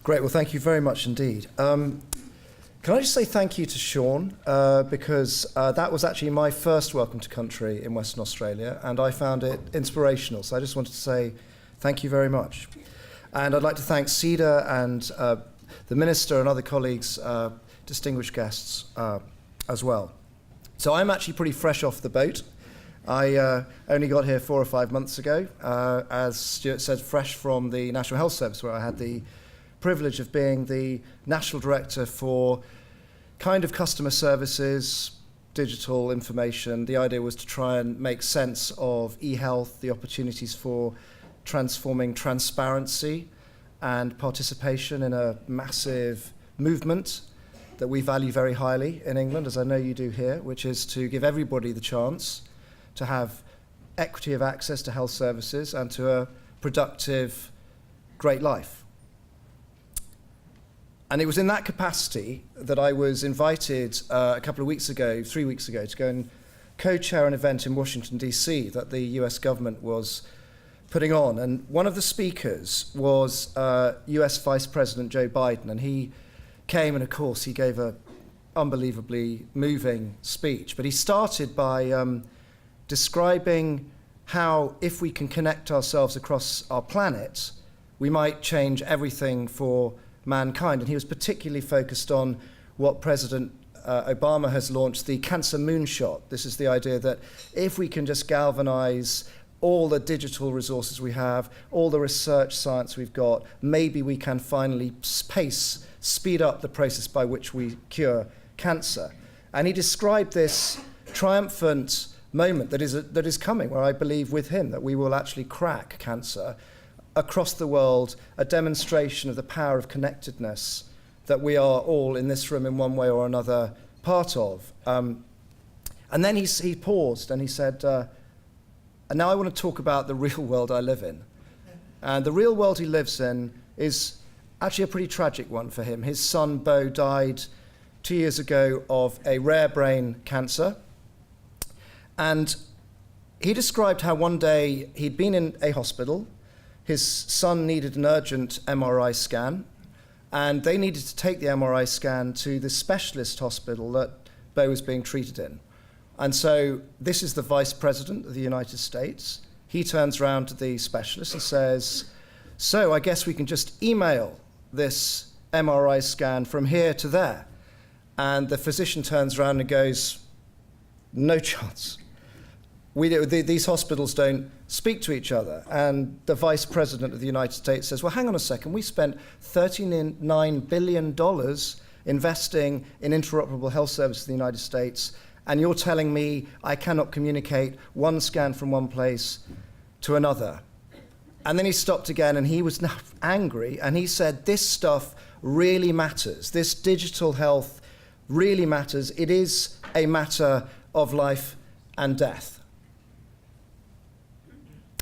Great, well, thank you very much indeed. Can I just say thank you to Sean, because that was actually my first welcome to country in Western Australia, and I found it inspirational. So I just wanted to say thank you very much. And I'd like to thank CEDA and the Minister and other colleagues, distinguished guests as well. So I'm actually pretty fresh off the boat. I only got here 4 or 5 months ago, as Stuart said, fresh from the National Health Service, where I had the privilege of being the National Director for kind of customer services, digital information. The idea was to try and make sense of e-health, the opportunities for transforming transparency and participation in a massive movement that we value very highly in England, as I know you do here, which is to give everybody the chance to have equity of access to health services and to a productive, great life. And it was in that capacity that I was invited a couple of weeks ago, 3 weeks ago, to go and co-chair an event in Washington, D.C. that the US government was putting on. And one of the speakers was US Vice President Joe Biden. And he came, and of course, he gave an unbelievably moving speech. But he started by describing how, if we can connect ourselves across our planet, we might change everything for mankind. And he was particularly focused on what President Obama has launched, the cancer moonshot. This is the idea that if we can just galvanize all the digital resources we have, all the research science we've got, maybe we can finally speed up the process by which we cure cancer. And he described this triumphant moment that is coming, where I believe with him that we will actually crack cancer across the world, a demonstration of the power of connectedness that we are all in this room in one way or another part of. And then he paused and he said, and now I want to talk about the real world I live in. And the real world he lives in is actually a pretty tragic one for him. His son, Beau, died 2 years ago of a rare brain cancer. And he described how one day he'd been in a hospital. His son needed an urgent MRI scan, and they needed to take the MRI scan to the specialist hospital that Beau was being treated in. And so this is the Vice President of the United States. He turns around to the specialist and says, "So I guess we can just email this MRI scan from here to there." And the physician turns around and goes, "No chance. These hospitals don't speak to each other." And the Vice President of the United States says, "Well, hang on a second. We spent $39 billion investing in interoperable health services in the United States, and you're telling me I cannot communicate one scan from one place to another." And then he stopped again, and he was now angry, and he said, "This stuff really matters. This digital health really matters. It is a matter of life and death."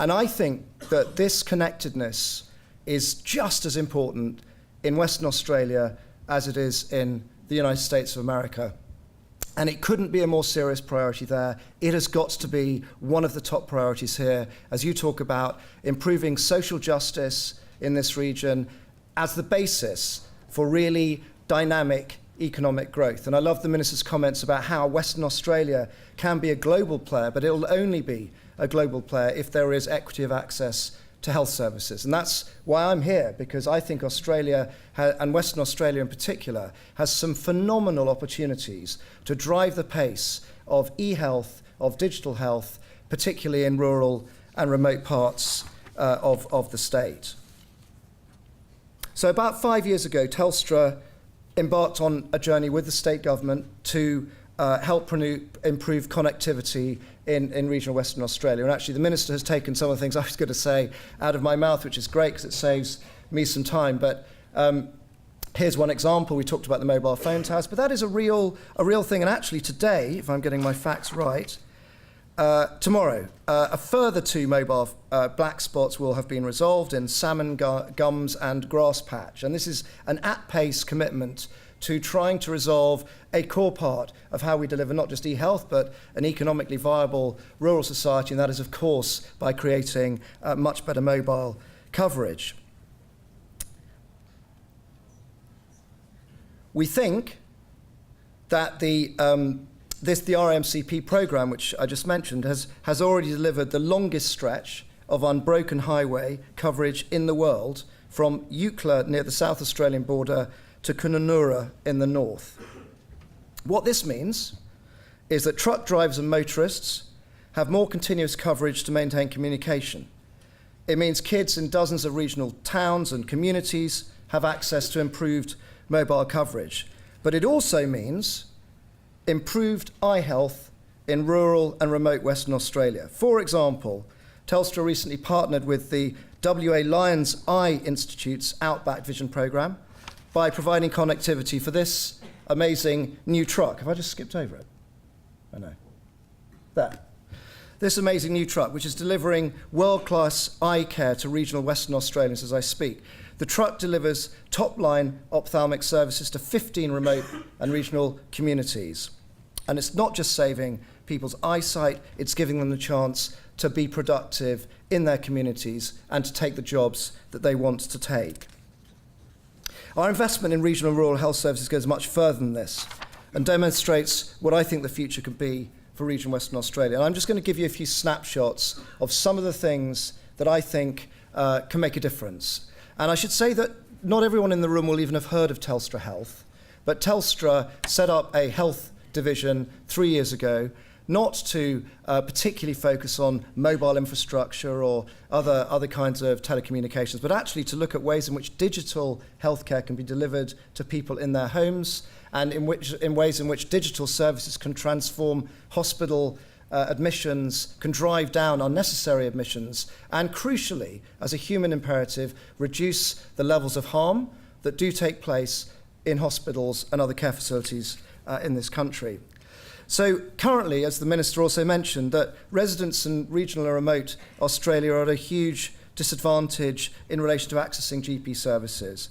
And I think that this connectedness is just as important in Western Australia as it is in the United States of America. And it couldn't be a more serious priority there. It has got to be one of the top priorities here, as you talk about improving social justice in this region as the basis for really dynamic economic growth. And I love the Minister's comments about how Western Australia can be a global player, but it will only be a global player if there is equity of access to health services. And that's why I'm here, because I think Australia, and Western Australia in particular, has some phenomenal opportunities to drive the pace of e-health, of digital health, particularly in rural and remote parts of the state. So about 5 years ago, Telstra embarked on a journey with the state government to help improve connectivity in regional Western Australia. And actually the Minister has taken some of the things I was going to say out of my mouth, which is great because it saves me some time. But here's one example. We talked about the mobile phone towers, but that is a real thing. And actually today, if I'm getting my facts right, tomorrow, a further 2 mobile black spots will have been resolved in Salmon Gums and Grass Patch. And this is an at-pace commitment to trying to resolve a core part of how we deliver not just e-health, but an economically viable rural society, and that is, of course, by creating much better mobile coverage. We think that the RAMCP program, which I just mentioned, has already delivered the longest stretch of unbroken highway coverage in the world from Eucla near the South Australian border to Kununurra in the north. What this means is that truck drivers and motorists have more continuous coverage to maintain communication. It means kids in dozens of regional towns and communities have access to improved mobile coverage. But it also means improved eye health in rural and remote Western Australia. For example, Telstra recently partnered with the WA Lions Eye Institute's Outback Vision programme by providing connectivity for this amazing new truck. Have I just skipped over it? I know. There. This amazing new truck, which is delivering world-class eye care to regional Western Australians as I speak. The truck delivers top-line ophthalmic services to 15 remote and regional communities. And it's not just saving people's eyesight, it's giving them the chance to be productive in their communities and to take the jobs that they want to take. Our investment in regional and rural health services goes much further than this and demonstrates what I think the future could be for regional Western Australia. And I'm just going to give you a few snapshots of some of the things that I think can make a difference. And I should say that not everyone in the room will even have heard of Telstra Health, but Telstra set up a health division 3 years ago, not to particularly focus on mobile infrastructure or other kinds of telecommunications, but actually to look at ways in which digital healthcare can be delivered to people in their homes, and in ways in which digital services can transform hospital admissions, can drive down unnecessary admissions, and crucially, as a human imperative, reduce the levels of harm that do take place in hospitals and other care facilities in this country. So currently, as the Minister also mentioned, that residents in regional and remote Australia are at a huge disadvantage in relation to accessing GP services.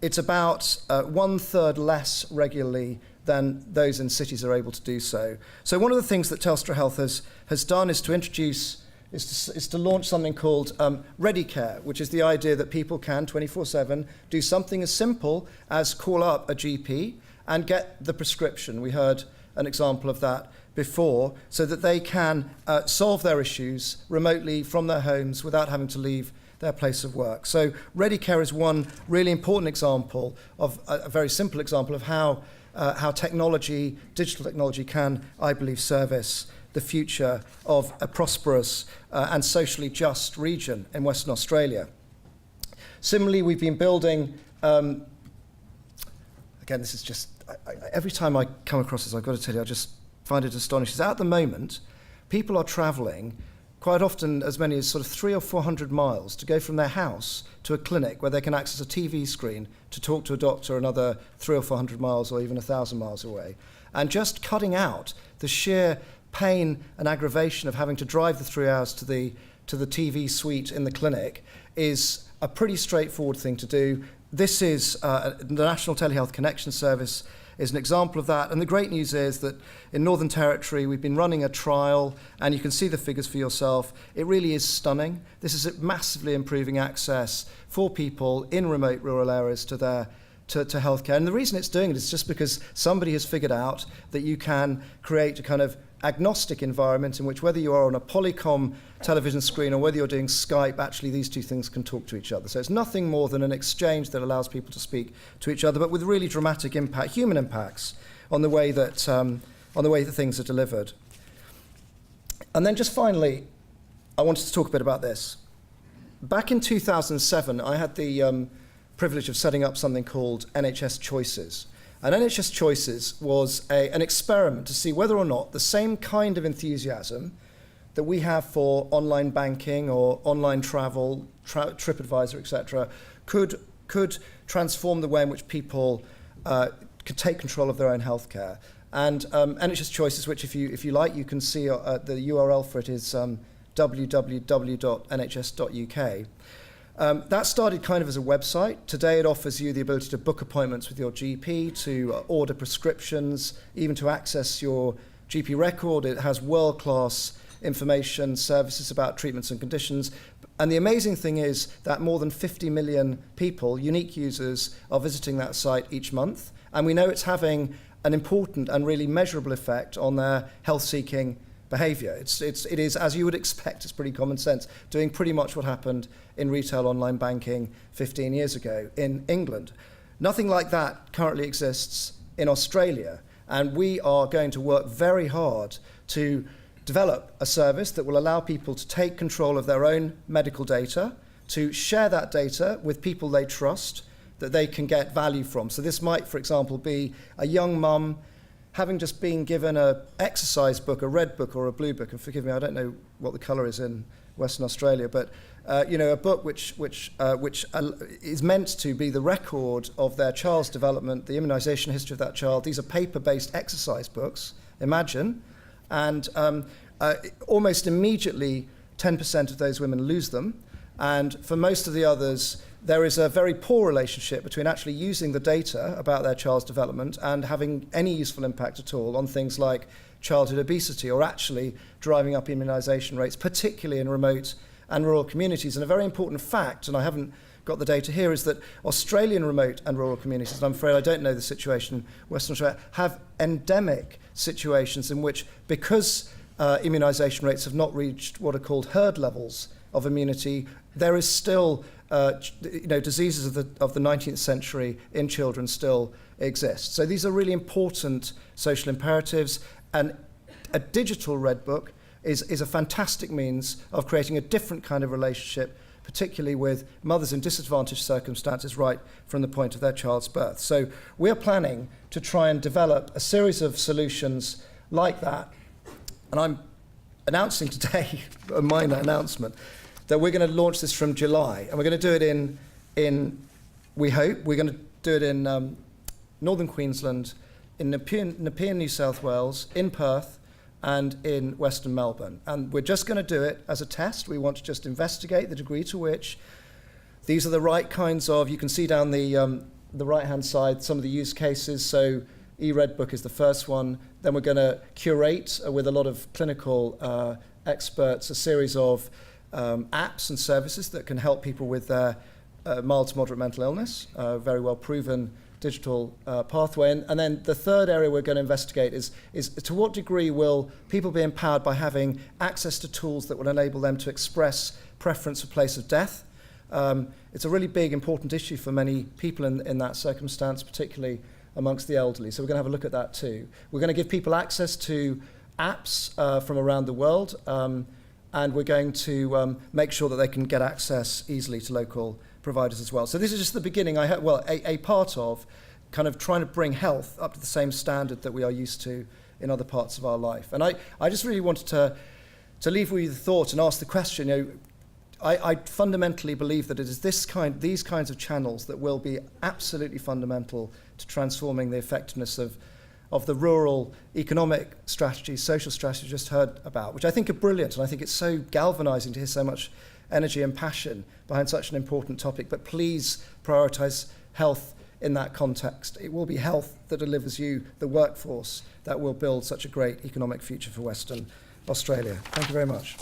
It's about 1/3 less regularly than those in cities are able to do so. So one of the things that Telstra Health has done is to launch something called Ready Care, which is the idea that people can 24/7 do something as simple as call up a GP and get the prescription. We heard an example of that before, so that they can solve their issues remotely from their homes without having to leave their place of work. So Ready Care is one really important example of a very simple example of how technology, digital technology, can, I believe, service the future of a prosperous and socially just region in Western Australia. Similarly, we've been building, again, this is just, every time I come across this, I've got to tell you, I just find it astonishing. At the moment, people are travelling quite often as many as sort of 300 or 400 miles to go from their house to a clinic where they can access a TV screen to talk to a doctor another 300 or 400 miles or even 1,000 miles away. And just cutting out the sheer pain and aggravation of having to drive the 3 hours to the TV suite in the clinic is a pretty straightforward thing to do. This is the National Telehealth Connection Service is an example of that. And the great news is that in Northern Territory, we've been running a trial, and you can see the figures for yourself. It really is stunning. This is massively improving access for people in remote rural areas to healthcare. And the reason it's doing it is just because somebody has figured out that you can create a kind of agnostic environment in which, whether you are on a Polycom television screen or whether you're doing Skype, actually these two things can talk to each other. So it's nothing more than an exchange that allows people to speak to each other, but with really dramatic impact, human impacts on the way that things are delivered. And then just finally, I wanted to talk a bit about this. Back in 2007, I had the privilege of setting up something called NHS Choices. And NHS Choices was an experiment to see whether or not the same kind of enthusiasm that we have for online banking or online travel, TripAdvisor, etc., could transform the way in which people could take control of their own healthcare. And NHS Choices, which if you like, you can see the URL for it is www.nhs.uk. That started kind of as a website. Today it offers you the ability to book appointments with your GP, to order prescriptions, even to access your GP record. It has world-class information, services about treatments and conditions. And the amazing thing is that more than 50 million people, unique users, are visiting that site each month. And we know it's having an important and really measurable effect on their health-seeking behaviour. It is, as you would expect, it's pretty common sense, doing pretty much what happened in retail online banking 15 years ago in England. Nothing like that currently exists in Australia, and we are going to work very hard to develop a service that will allow people to take control of their own medical data, to share that data with people they trust, that they can get value from. So this might, for example, be a young mum having just been given an exercise book, a red book or a blue book, and forgive me, I don't know what the colour is in Western Australia, but a book which is meant to be the record of their child's development, the immunisation history of that child. These are paper-based exercise books, imagine, and almost immediately 10% of those women lose them, and for most of the others, there is a very poor relationship between actually using the data about their child's development and having any useful impact at all on things like childhood obesity or actually driving up immunisation rates, particularly in remote and rural communities. And a very important fact, and I haven't got the data here, is that Australian remote and rural communities, and I'm afraid I don't know the situation in Western Australia, have endemic situations in which, because immunisation rates have not reached what are called herd levels of immunity, there is still diseases of the 19th century in children still exist. So these are really important social imperatives, and a digital red book is a fantastic means of creating a different kind of relationship, particularly with mothers in disadvantaged circumstances right from the point of their child's birth. So we're planning to try and develop a series of solutions like that, and I'm announcing today, a minor announcement, that we're going to launch this from July, and we're going to do it in we hope, we're going to do it in northern Queensland, in Nepean, New South Wales, in Perth, and in Western Melbourne. And we're just going to do it as a test. We want to just investigate the degree to which these are the right kinds of, you can see down the right-hand side some of the use cases. So eRed Book is the first one. Then we're going to curate with a lot of clinical experts a series of apps and services that can help people with their mild to moderate mental illness, very well proven digital pathway. And then the third area we're going to investigate is to what degree will people be empowered by having access to tools that will enable them to express preference for place of death. It's a really big, important issue for many people in that circumstance, particularly amongst the elderly. So we're going to have a look at that too. We're going to give people access to apps from around the world, and we're going to make sure that they can get access easily to local providers as well. So this is just the beginning, a part of kind of trying to bring health up to the same standard that we are used to in other parts of our life. And I just really wanted to leave with you the thought and ask the question, I fundamentally believe that it is these kinds of channels that will be absolutely fundamental to transforming the effectiveness of the rural economic strategies, social strategies you just heard about, which I think are brilliant, and I think it's so galvanizing to hear so much energy and passion behind such an important topic. But please prioritize health in that context. It will be health that delivers you the workforce that will build such a great economic future for Western Australia. Thank you very much.